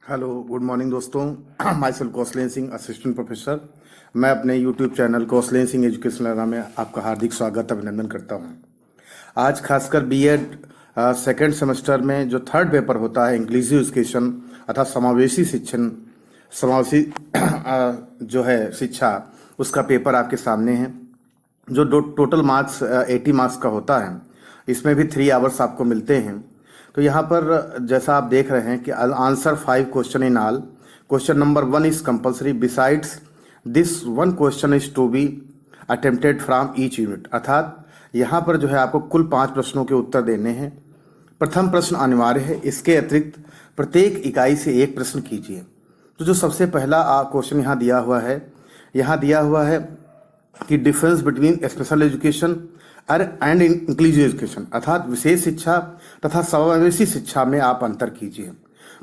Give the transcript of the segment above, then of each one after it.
Hello good morning दोस्तों। Myself Kaushalendra Singh, assistant professor. मैं अपने YouTube channel Kaushalendra Singh education learner में आपका हार्दिक स्वागत अभिनंदन करता हूं। आज खासकर बीएड सेकेंड सेमेस्टर में जो थर्ड पेपर होता है इंक्लूसिव एजुकेशन अर्थात समावेशी शिक्षण, समावेशी जो है शिक्षा, उसका पेपर आपके सामने है। जो टोटल मार्क्स 80 मार्क्स का होता है, इसमें भी 3 आवर्स आपको मिलते हैं। तो यहाँ पर जैसा आप देख रहे हैं कि answer 5 question in all. Question number 1 is compulsory, besides this 1 question is to be attempted from each unit. अर्थात यहाँ पर जो है आपको कुल 5 प्रश्नों के उत्तर देने हैं। प्रथम प्रश्न अनिवार्य है, इसके अतिरिक्त प्रत्येक इकाई से 1 प्रश्न कीजिए। तो जो सबसे पहला क्वेश्चन यहाँ दिया हुआ है कि difference between special education and inclusive education, अर्थात विशेष शिक्षा तथा समावेशी शिक्षा में आप अंतर कीजिए।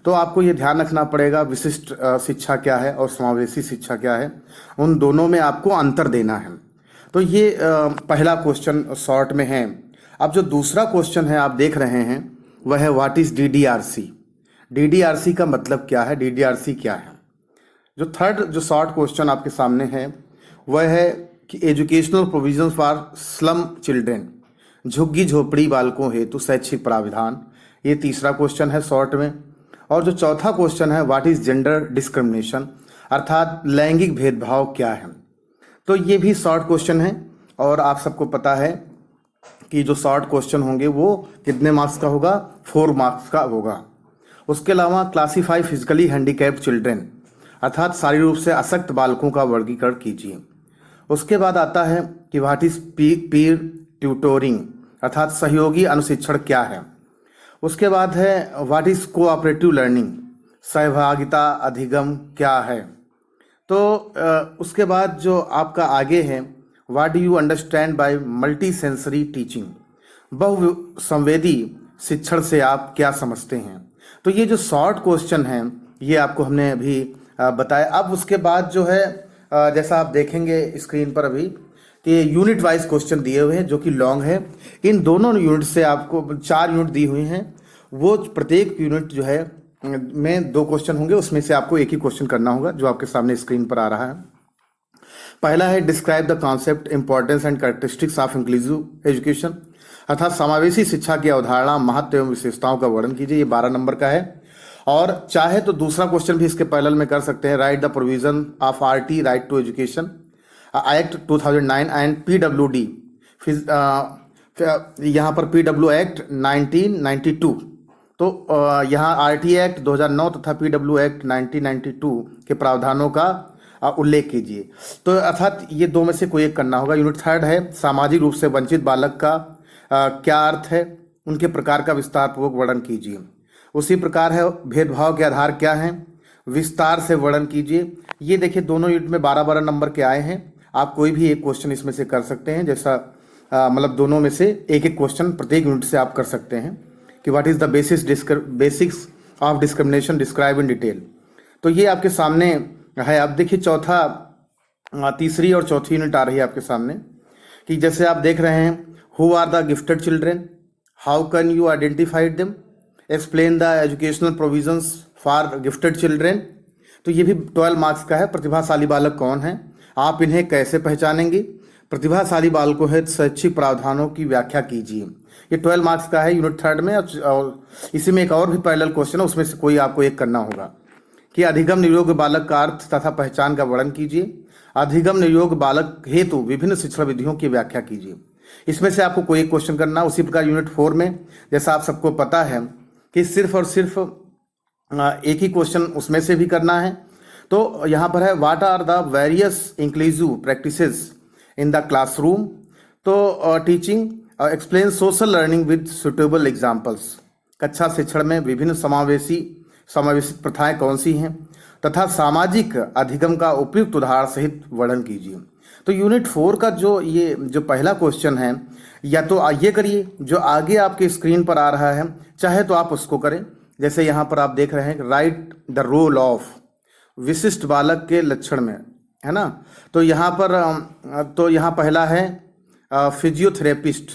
तो आपको ये ध्यान रखना पड़ेगा विशिष्ट शिक्षा क्या है और समावेशी शिक्षा क्या है, उन दोनों में आपको अंतर देना है। तो ये पहला क्वेश्चन शॉर्ट में है। अब जो दूसरा क्वेश्चन है आप देख रहे हैं वह है व्हाट इज डीडीआरसी। डीडीआरसी का मतलब क्या है, डीडीआरसी क्या है। जो थर्ड जो शॉर्ट क्वेश्चन आपके सामने है वह है कि educational provisions for slum children, झुग्गी झोपड़ी बालकों हेतु शैक्षिक प्राविधान। ये तीसरा क्वेश्चन है शॉर्ट में। और जो चौथा क्वेश्चन है व्हाट इज जेंडर डिस्क्रिमिनेशन, अर्थात लैंगिक भेदभाव क्या है। तो ये भी शॉर्ट क्वेश्चन है और आप सबको पता है कि जो शॉर्ट क्वेश्चन होंगे वो कितने मार्क्स का होगा, 4 मार्क्स का होगा। उसके अलावा क्लासीफाई फिजिकली हैंडीकैप्ड चिल्ड्रेन, अर्थात शारीरिक रूप से अशक्त बालकों का वर्गीकरण कीजिए। उसके बाद आता है कि व्हाट इज पीर ट्यूटोरिंग, अर्थात सहयोगी अनुशिक्षण क्या है। उसके बाद है व्हाट इज कोऑपरेटिव लर्निंग, सहभागिता अधिगम क्या है। तो उसके बाद जो आपका आगे है what do you understand by multi sensory teaching, बहुसंवेदी शिक्षण से आप क्या समझते हैं। तो ये जो शॉर्ट क्वेश्चन हैं ये आपको हमने अभी बताया। अब उसके बाद जो है जैसा आप देखेंगे स्क्रीन पर अभी कि यूनिट वाइज क्वेश्चन दिए हुए हैं जो कि लॉन्ग है। इन दोनों यूनिट से आपको 4 यूनिट दी हुई हैं, वो प्रत्येक यूनिट जो है में 2 क्वेश्चन होंगे, उसमें से आपको एक ही क्वेश्चन करना होगा जो आपके सामने स्क्रीन पर आ रहा है। पहला है describe the concept, importance and characteristics of inclusive education, अर्थात समावेशी शिक्षा की अवधारणा, महत्व एवं विशेषताओं का वर्णन कीजिए। ये 12 नंबर का है। और चाहे तो दूसरा क्वेश्चन भी इसके पैरेलल में कर सकते हैं। Write the provision of RT, right to education act 2009 and PWD, यहाँ पर पीडब्ल्यू एक्ट 1992। तो यहाँ आरटी एक्ट 2009 तथा पीडब्ल्यू एक्ट 1992 के प्रावधानों का उल्लेख कीजिए। तो अर्थात ये 2 में से कोई एक करना होगा। यूनिट थर्ड है सामाजिक रूप से वंचित बालक का क्या अर्थ है, उनके प्रकार का विस्तार पूर्वक वर्णन कीजिए। उसी प्रकार है भेदभाव के आधार क्या हैं, विस्तार से वर्णन कीजिए। ये देखिए दोनों यूनिट में 12-12 नंबर के आए हैं। आप कोई भी एक क्वेश्चन इसमें से कर सकते हैं, जैसा मतलब दोनों में से एक एक क्वेश्चन प्रत्येक यूनिट से आप कर सकते हैं कि what is the basics of discrimination describe in detail. तो ये आपके सामने है। अब देखिए तीसरी और चौथी यूनिट आ रही है आपके सामने कि जैसे आप देख रहे हैं who are the gifted children, how can you identified them, explain the educational provisions for gifted children. तो ये भी 12 मार्क्स का है। प्रतिभाशाली बालक कौन है, आप इन्हें कैसे पहचानेंगे, प्रतिभाशाली बालकों हेतु शैक्षिक प्रावधानों की व्याख्या कीजिए। ये 12 मार्क्स का है यूनिट थर्ड में। और इसी में एक और भी पैरेलल क्वेश्चन है, उसमें से कोई आपको एक करना होगा कि अधिगम नियोग्य बालक का अर्थ तथा पहचान का वर्णन कीजिए। अधिगम नियोग्य बालक हेतु विभिन्न शिक्षण विधियों की व्याख्या कीजिए। इसमें से आपको कोई एक क्वेश्चन करना। उसी प्रकार यूनिट 4 में जैसा आप सबको पता है कि सिर्फ और सिर्फ एक ही क्वेश्चन उसमें से भी करना है। तो यहाँ पर है what are the various inclusive practices in the classroom, तो teaching explain social learning with suitable examples, कक्षा शिक्षण में विभिन्न समावेशित प्रथाएं कौन सी हैं तथा सामाजिक अधिगम का उपयुक्त उदाहरण सहित वर्णन कीजिए। तो यूनिट 4 का जो पहला क्वेश्चन है, या तो ये करिए जो आगे आपके स्क्रीन पर आ रहा है, चाहे तो आप उसको करें। जैसे यहाँ पर आप देख रहे हैं राइट द रोल ऑफ, विशिष्ट बालक के लक्षण में, है ना। तो यहाँ पहला है फिजियोथेरेपिस्ट,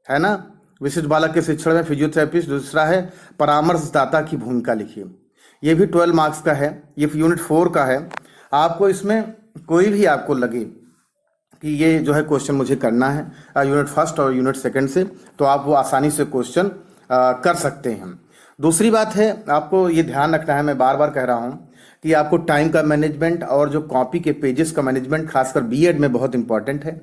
है ना, विशिष्ट बालक के शिक्षण में फिजियोथेरेपिस्ट। दूसरा है परामर्शदाता की भूमिका लिखिए। ये भी 12 मार्क्स का है, ये यूनिट 4 का है। आपको इसमें कोई भी आपको लगे कि ये जो है क्वेश्चन मुझे करना है यूनिट फर्स्ट और यूनिट सेकंड से, तो आप वो आसानी से क्वेश्चन कर सकते हैं। दूसरी बात है, आपको ये ध्यान रखना है, मैं बार बार कह रहा हूँ कि आपको टाइम का मैनेजमेंट और जो कॉपी के पेजेस का मैनेजमेंट खासकर बीएड में बहुत इंपॉर्टेंट है।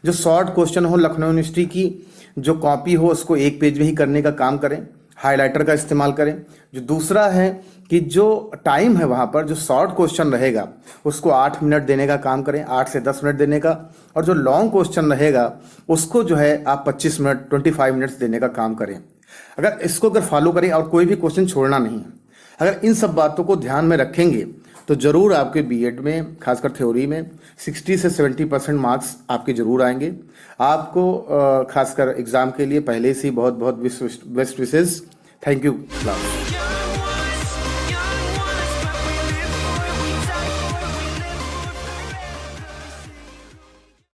जो शॉर्ट क्वेश्चन हो, लखनऊ यूनिवर्सिटी की जो कॉपी हो उसको एक पेज में ही करने का काम करें, हाइलाइटर का इस्तेमाल करें। जो दूसरा है कि जो टाइम है वहाँ पर जो शॉर्ट क्वेश्चन रहेगा उसको 8 मिनट देने का काम करें, 8 से 10 मिनट देने का, और जो लॉन्ग क्वेश्चन रहेगा उसको जो है आप 25 मिनट 25 मिनट्स देने का काम करें। अगर फॉलो करें और कोई भी क्वेश्चन छोड़ना नहीं है, अगर इन सब बातों को ध्यान में रखेंगे तो जरूर आपके बीएड में खासकर थ्योरी में 60 से 70% मार्क्स आपके जरूर आएंगे। आपको खासकर एग्जाम के लिए पहले से ही बहुत बहुत best wishes. Thank you class.